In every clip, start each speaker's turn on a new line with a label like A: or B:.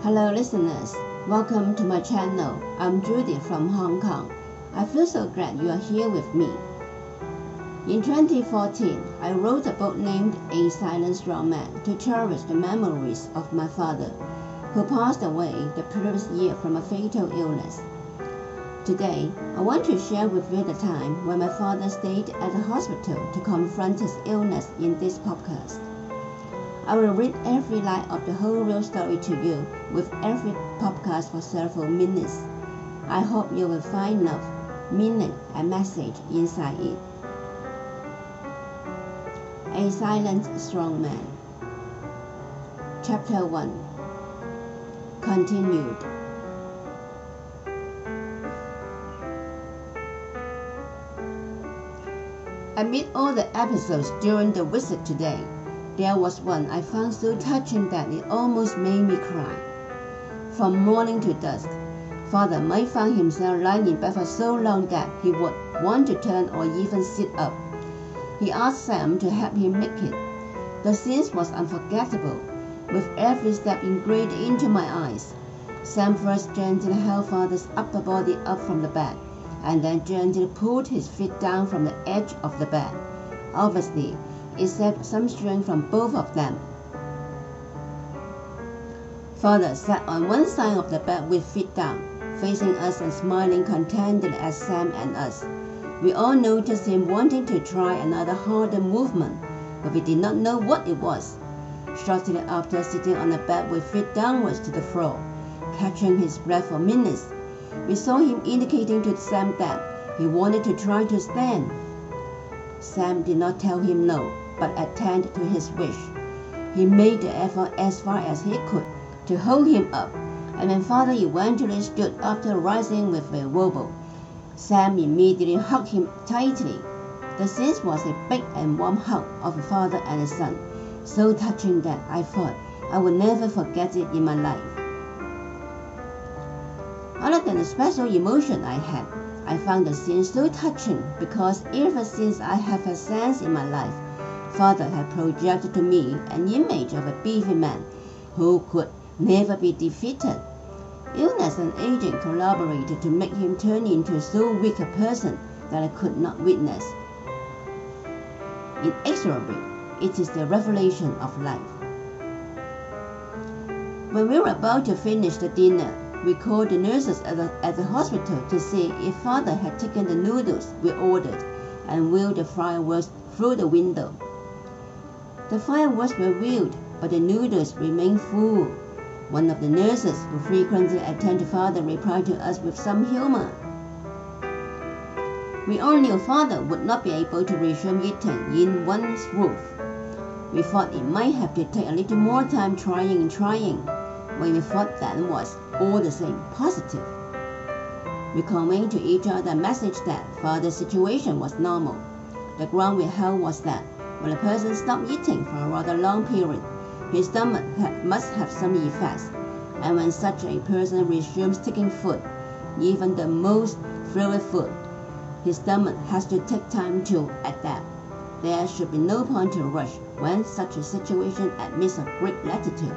A: Hello listeners, welcome to my channel. I'm Judy from Hong Kong. I feel so glad you are here with me. In 2014, I wrote a book named A Silent Strong Man to cherish the memories of my father, who passed away the previous year from a fatal illness. Today, I want to share with you the time when my father stayed at the hospital to confront his illness in this podcast. I will read every line of the whole real story to you with every podcast for several minutes. I hope you will find love, meaning, and message inside it. A Silent Strong Man. Chapter 1. Continued. Amid all the episodes during the visit today, there was one I found so touching that it almost made me cry. From morning to dusk, Father might find himself lying in bed for so long that he would want to turn or even sit up. He asked Sam to help him make it. The scene was unforgettable, with every step engraved into my eyes. Sam first gently held Father's upper body up from the bed, and then gently pulled his feet down from the edge of the bed. Obviously, it saved some strength from both of them. Father sat on one side of the bed with feet down, facing us and smiling contentedly at Sam and us. We all noticed him wanting to try another harder movement, but we did not know what it was. Shortly after sitting on the bed with feet downwards to the floor, catching his breath for minutes, we saw him indicating to Sam that he wanted to try to stand. Sam did not tell him no, but attended to his wish. He made the effort as far as he could to hold him up, and when Father eventually stood after rising with a wobble, Sam immediately hugged him tightly. The scene was a big and warm hug of a father and a son, so touching that I thought I would never forget it in my life. Other than the special emotion I had, I found the scene so touching because ever since I have a sense in my life, Father had projected to me an image of a beefy man who could never be defeated. Illness and aging collaborated to make him turn into so weak a person that I could not witness. Inexorably, it is the revelation of life. When we were about to finish the dinner, we called the nurses at the hospital to see if Father had taken the noodles we ordered and wheeled the fireworks through the window. The fireworks were wheeled, but the noodles remained full. One of the nurses who frequently attended to Father replied to us with some humor. We all knew Father would not be able to resume eating in one swoop. We thought it might have to take a little more time trying. When we thought that was all the same positive. We conveyed to each other a message that Father's situation was normal. The ground we held was that when a person stopped eating for a rather long period, his stomach must have some effects, and when such a person resumes taking food, even the most fluid food, his stomach has to take time to adapt. There should be no point to rush when such a situation admits of great latitude.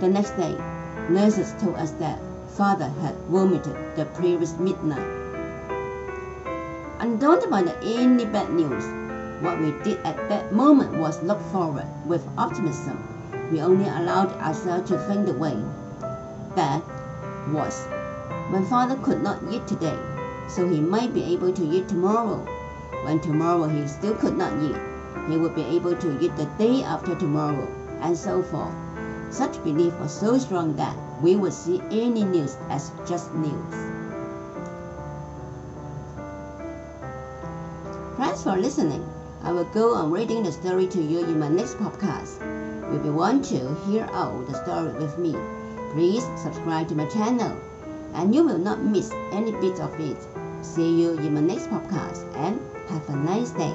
A: The next day, nurses told us that Father had vomited the previous midnight. Undaunted by any bad news, what we did at that moment was look forward with optimism. We only allowed ourselves to think the way that was when Father could not eat today, so he might be able to eat tomorrow. When tomorrow he still could not eat, he would be able to eat the day after tomorrow, and so forth. Such belief was so strong that we would see any news as just news. Thanks for listening. I will go on reading the story to you in my next podcast. If you want to hear out the story with me, please subscribe to my channel, and you will not miss any bit of it. See you in my next podcast, and have a nice day.